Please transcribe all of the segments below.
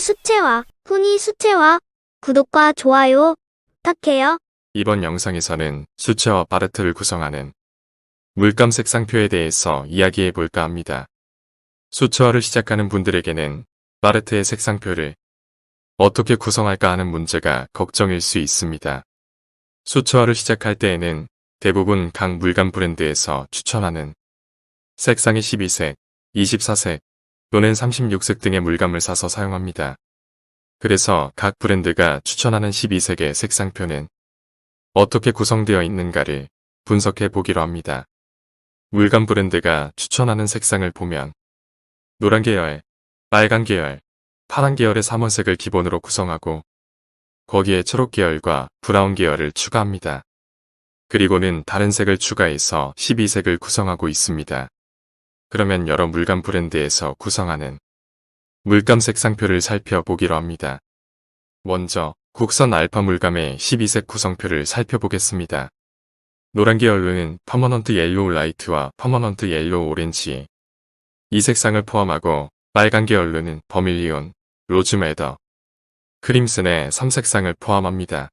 수채화, 훈이 수채화, 구독과 좋아요 부탁해요. 이번 영상에서는 수채화 팔레트를 구성하는 물감 색상표에 대해서 이야기해 볼까 합니다. 수채화를 시작하는 분들에게는 팔레트의 색상표를 어떻게 구성할까 하는 문제가 걱정일 수 있습니다. 수채화를 시작할 때에는 대부분 각 물감 브랜드에서 추천하는 색상의 12색, 24색 또는 36색 등의 물감을 사서 사용합니다. 그래서 각 브랜드가 추천하는 12색의 색상표는 어떻게 구성되어 있는가를 분석해 보기로 합니다. 물감 브랜드가 추천하는 색상을 보면 노란 계열, 빨간 계열, 파란 계열의 3원색을 기본으로 구성하고 거기에 초록 계열과 브라운 계열을 추가합니다. 그리고는 다른 색을 추가해서 12색을 구성하고 있습니다. 그러면 여러 물감 브랜드에서 구성하는 물감 색상표를 살펴보기로 합니다. 먼저 국산 알파 물감의 12색 구성표를 살펴보겠습니다. 노란 계열로는 퍼머넌트 옐로우 라이트와 퍼머넌트 옐로우 오렌지 이 색상을 포함하고 빨간 계열로는 버밀리온, 로즈매더, 크림슨의 3색상을 포함합니다.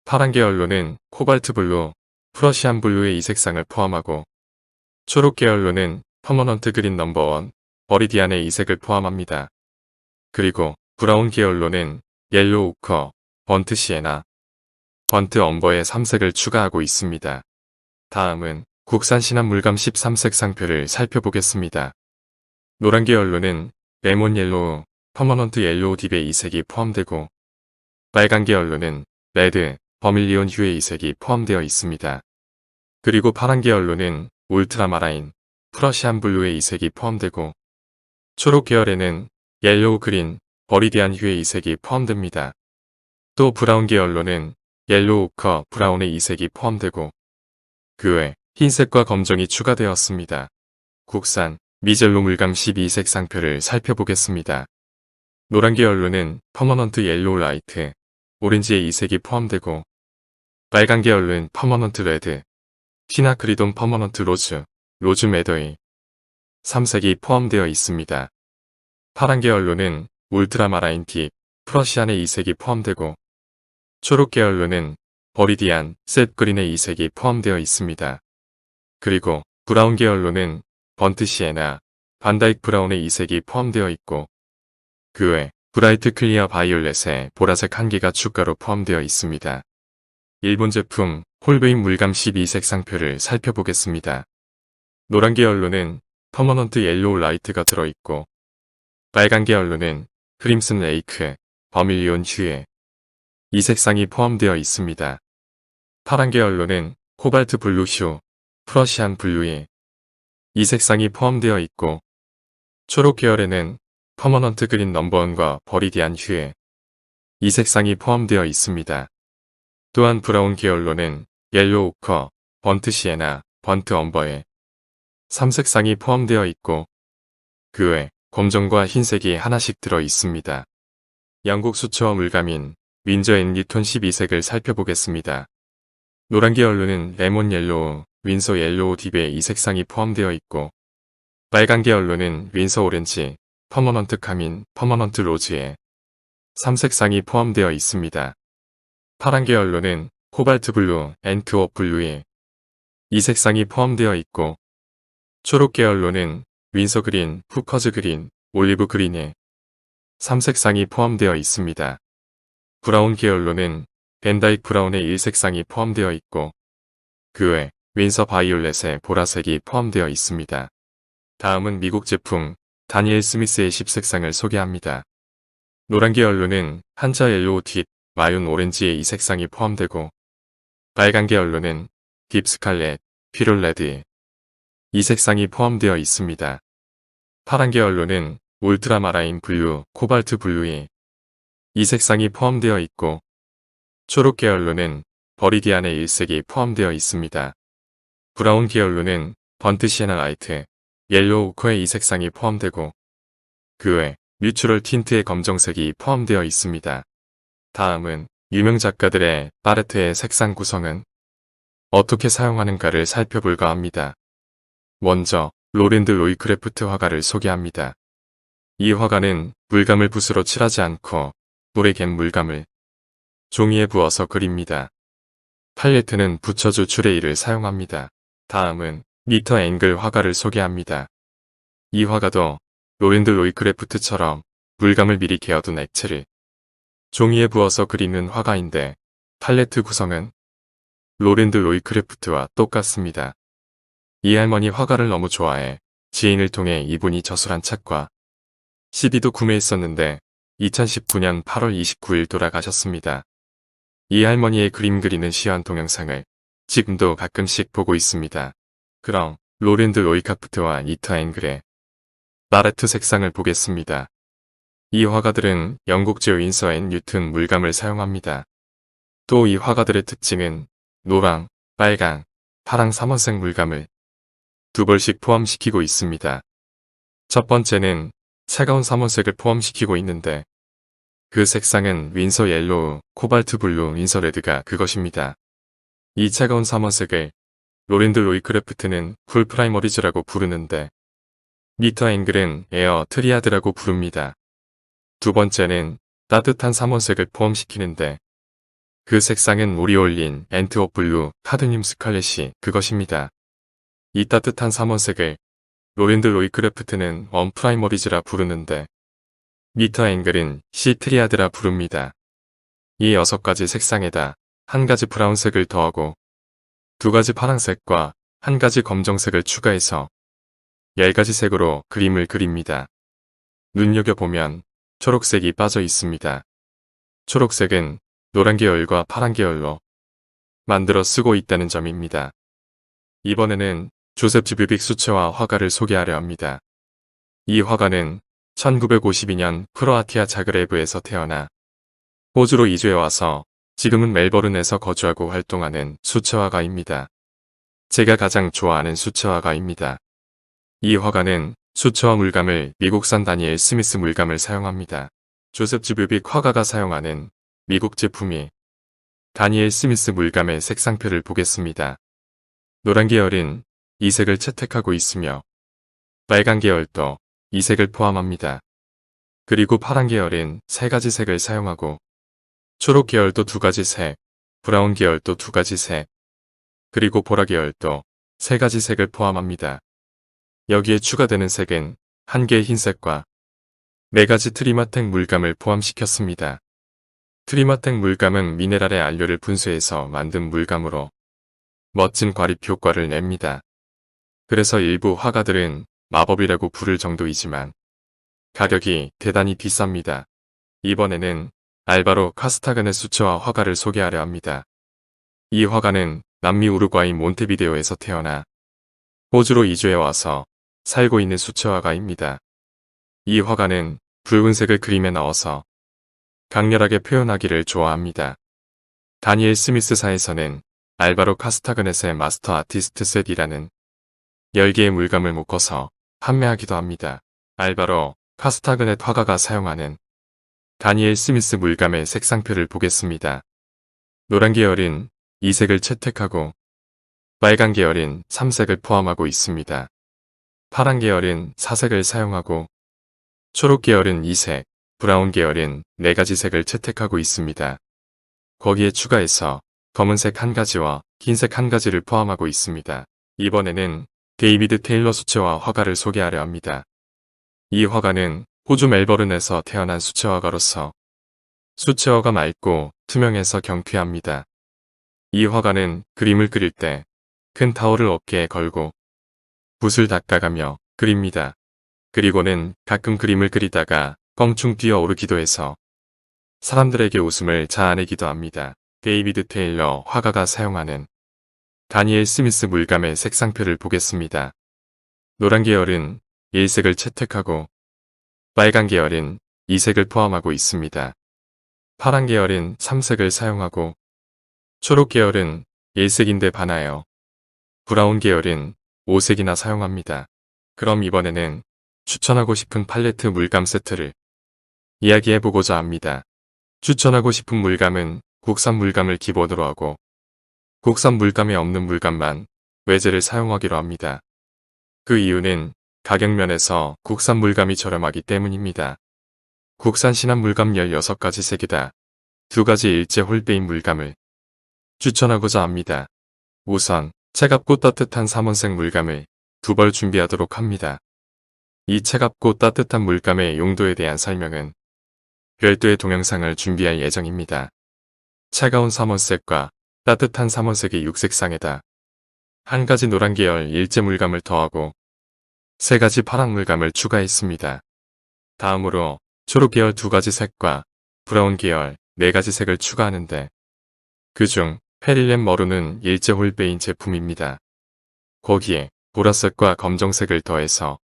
파란 계열로는 코발트 블루, 프러시안 블루의 이 색상을 포함하고 초록 계열로는 퍼머넌트 그린 넘버 1, 버리디안의 이 색을 포함합니다. 그리고 브라운 계열로는 옐로우 우커, 번트 시에나, 번트 엄버의 3색을 추가하고 있습니다. 다음은 국산 신한 물감 13색 상표를 살펴보겠습니다. 노란 계열로는 레몬 옐로우, 퍼머넌트 옐로우 딥의 이 색이 포함되고 빨간 계열로는 레드, 버밀리온 휴의 이 색이 포함되어 있습니다. 그리고 파란 계열로는 울트라마라인, 프러시안 블루의 이 색이 포함되고 초록 계열에는 옐로우 그린, 버리디안 휴의 이 색이 포함됩니다. 또 브라운 계열로는 옐로우 우커 브라운의 이 색이 포함되고 그 외 흰색과 검정이 추가되었습니다. 국산 미젤로 물감 12색 상표를 살펴보겠습니다. 노란 계열로는 퍼머넌트 옐로우 라이트, 오렌지의 이 색이 포함되고 빨간 계열로는 퍼머넌트 레드, 퀴나크리돈 퍼머넌트 로즈, 로즈매더의 3색이 포함되어 있습니다. 파란 계열로는 울트라마라인 딥, 프러시안의 이 색이 포함되고 초록 계열로는 버리디안, 셋그린의 이 색이 포함되어 있습니다. 그리고 브라운 계열로는 번트 시에나, 반다이크 브라운의 이 색이 포함되어 있고 그 외 브라이트 클리어 바이올렛의 보라색 1개가 추가로 포함되어 있습니다. 일본 제품 홀베인 물감 12색 상표를 살펴보겠습니다. 노란 계열로는 퍼머넌트 옐로우 라이트가 들어있고 빨간 계열로는 크림슨 레이크, 버밀리온 휴의 이 색상이 포함되어 있습니다. 파란 계열로는 코발트 블루 휴, 프러시안 블루의 이 색상이 포함되어 있고 초록 계열에는 퍼머넌트 그린 넘버1과 버리디안 휴의 이 색상이 포함되어 있습니다. 또한 브라운 계열로는 옐로우 우커, 번트 시에나, 번트 엄버의 3색상이 포함되어 있고 그 외 검정과 흰색이 하나씩 들어 있습니다. 영국 수채화 물감인 윈저 앤 뉴턴 12색을 살펴보겠습니다. 노란 계열로는 레몬 옐로우, 윈서 옐로우 딥의 이 색상이 포함되어 있고 빨간 계열로는 윈서 오렌지, 퍼머넌트 카민, 퍼머넌트 로즈의 3색상이 포함되어 있습니다. 파란 계열로는 코발트 블루, 앤트워 블루의 이 색상이 포함되어 있고 초록 계열로는 윈서 그린, 후커즈 그린, 올리브 그린의 3색상이 포함되어 있습니다. 브라운 계열로는 벤다이크 브라운의 1색상이 포함되어 있고 그 외 윈서 바이올렛의 보라색이 포함되어 있습니다. 다음은 미국 제품 다니엘 스미스의 10색상을 소개합니다. 노란 계열로는 한자 옐로우 딥, 마윤 오렌지의 이 색상이 포함되고 빨간 계열로는 딥 스칼렛, 피롤 레드의 이 색상이 포함되어 있습니다. 파란 계열로는 울트라마라인 블루, 코발트 블루의 이 색상이 포함되어 있고 초록 계열로는 버리디안의 1색이 포함되어 있습니다. 브라운 계열로는 번트 시에나 라이트, 옐로우 우커의 이 색상이 포함되고 그 외 뮤추럴 틴트의 검정색이 포함되어 있습니다. 다음은 유명 작가들의 팔레트의 색상 구성은 어떻게 사용하는가를 살펴볼까 합니다. 먼저 로랜드 로이크래프트 화가를 소개합니다. 이 화가는 물감을 붓으로 칠하지 않고 물에 갠 물감을 종이에 부어서 그립니다. 팔레트는 붙여줄 추레이를 사용합니다. 다음은 미터 앵글 화가를 소개합니다. 이 화가도 로랜드 로이크래프트처럼 물감을 미리 개어둔 액체를 종이에 부어서 그리는 화가인데 팔레트 구성은 로랜드 로이크래프트와 똑같습니다. 이 할머니 화가를 너무 좋아해 지인을 통해 이분이 저술한 책과 CD도 구매했었는데 2019년 8월 29일 돌아가셨습니다. 이 할머니의 그림 그리는 시연 동영상을 지금도 가끔씩 보고 있습니다. 그럼 로랜드 로이크래프트와 미터 앵글의 바레트 색상을 보겠습니다. 이 화가들은 영국제 윈서 앤 뉴튼 물감을 사용합니다. 또 이 화가들의 특징은 노랑, 빨강, 파랑 3원색 물감을 두 벌씩 포함시키고 있습니다. 첫 번째는 차가운 3원색을 포함시키고 있는데 그 색상은 윈서 옐로우, 코발트 블루, 윈서 레드가 그것입니다. 이 차가운 3원색을 로랜드 로이크래프트는 쿨 프라이머리즈라고 부르는데 미터 앵글은 에어 트리아드라고 부릅니다. 두 번째는 따뜻한 3원색을 포함시키는데 그 색상은 오리올린, 앤트워 블루, 카드뮴 스칼렛이 그것입니다. 이 따뜻한 3원색을 로랜드 로이크래프트는 원 프라이머리즈라 부르는데 미터 앵글은 시 트리아드라 부릅니다. 이 6가지 색상에다 한 가지 브라운색을 더하고 두 가지 파란색과 한 가지 검정색을 추가해서 10가지 색으로 그림을 그립니다. 눈여겨보면 초록색이 빠져 있습니다. 초록색은 노란 계열과 파란 계열로 만들어 쓰고 있다는 점입니다. 이번에는 조셉 지브빅 수채화 화가를 소개하려 합니다. 이 화가는 1952년 크로아티아 자그레브에서 태어나 호주로 이주해 와서 지금은 멜버른에서 거주하고 활동하는 수채화가입니다. 제가 가장 좋아하는 수채화가입니다. 이 화가는 수채화 물감을 미국산 다니엘 스미스 물감을 사용합니다. 조셉 지브빅 화가가 사용하는 미국 제품이 다니엘 스미스 물감의 색상표를 보겠습니다. 노란 계열은 이 색을 채택하고 있으며 빨간 계열도 이 색을 포함합니다. 그리고 파란 계열은 3가지 색을 사용하고 초록 계열도 2가지 색, 브라운 계열도 2가지 색, 그리고 보라 계열도 3가지 색을 포함합니다. 여기에 추가되는 색은 1개의 흰색과 4가지 트리마텍 물감을 포함시켰습니다. 트리마텍 물감은 미네랄의 안료를 분쇄해서 만든 물감으로 멋진 과립 효과를 냅니다. 그래서 일부 화가들은 마법이라고 부를 정도이지만 가격이 대단히 비쌉니다. 이번에는 알바로 카스타그네 수채화 화가를 소개하려 합니다. 이 화가는 남미 우루과이 몬테비데오에서 태어나 호주로 이주해 와서 살고 있는 수채화가입니다. 이 화가는 붉은색을 그림에 넣어서 강렬하게 표현하기를 좋아합니다. 다니엘 스미스사에서는 알바로 카스타그넷의 마스터 아티스트 셋이라는 10개의 물감을 묶어서 판매하기도 합니다. 알바로 카스타그넷 화가가 사용하는 다니엘 스미스 물감의 색상표를 보겠습니다. 노란 계열은 2색을 채택하고 빨간 계열은 3색을 포함하고 있습니다. 파란 계열은 4색을 사용하고 초록 계열은 2색, 브라운 계열은 4가지 색을 채택하고 있습니다. 거기에 추가해서 검은색 1가지와 흰색 1가지를 포함하고 있습니다. 이번에는 데이비드 테일러 수채화 화가를 소개하려 합니다. 이 화가는 호주 멜버른에서 태어난 수채화가로서 수채화가 맑고 투명해서 경쾌합니다. 이 화가는 그림을 그릴 때 큰 타월을 어깨에 걸고 붓을 닦아가며 그립니다. 그리고는 가끔 그림을 그리다가 껑충 뛰어오르기도 해서 사람들에게 웃음을 자아내기도 합니다. 데이비드 테일러 화가가 사용하는 다니엘 스미스 물감의 색상표를 보겠습니다. 노란 계열은 1색을 채택하고 빨간 계열은 2색을 포함하고 있습니다. 파란 계열은 3색을 사용하고 초록 계열은 1색인데 반하여 브라운 계열은 5색이나 사용합니다. 그럼 이번에는 추천하고 싶은 팔레트 물감 세트를 이야기해보고자 합니다. 추천하고 싶은 물감은 국산 물감을 기본으로 하고 국산 물감에 없는 물감만 외제를 사용하기로 합니다. 그 이유는 가격 면에서 국산 물감이 저렴하기 때문입니다. 국산 신한 물감 16가지 색에다 2가지 일제 홀베인 물감을 추천하고자 합니다. 우선 차갑고 따뜻한 삼원색 물감을 2벌 준비하도록 합니다. 이 차갑고 따뜻한 물감의 용도에 대한 설명은 별도의 동영상을 준비할 예정입니다. 차가운 삼원색과 따뜻한 삼원색의 육색상에다 1가지 노란 계열 일제 물감을 더하고 3가지 파란 물감을 추가했습니다. 다음으로 초록 계열 2가지 색과 브라운 계열 4가지 색을 추가하는데 그중 페릴렘 머루는 일제 홀베인 제품입니다. 거기에 보라색과 검정색을 더해서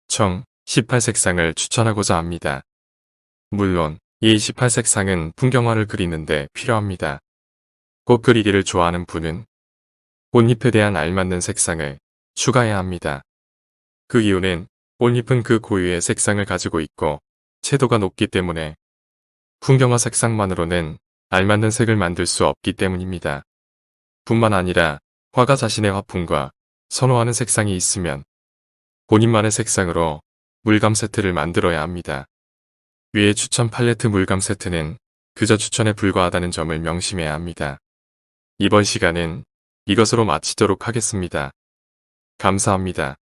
총 18색상을 추천하고자 합니다. 물론 이 18색상은 풍경화를 그리는데 필요합니다. 꽃 그리기를 좋아하는 분은 꽃잎에 대한 알맞는 색상을 추가해야 합니다. 그 이유는 꽃잎은 그 고유의 색상을 가지고 있고 채도가 높기 때문에 풍경화 색상만으로는 알맞는 색을 만들 수 없기 때문입니다. 뿐만 아니라 화가 자신의 화풍과 선호하는 색상이 있으면 본인만의 색상으로 물감 세트를 만들어야 합니다. 위의 추천 팔레트 물감 세트는 그저 추천에 불과하다는 점을 명심해야 합니다. 이번 시간은 이것으로 마치도록 하겠습니다. 감사합니다.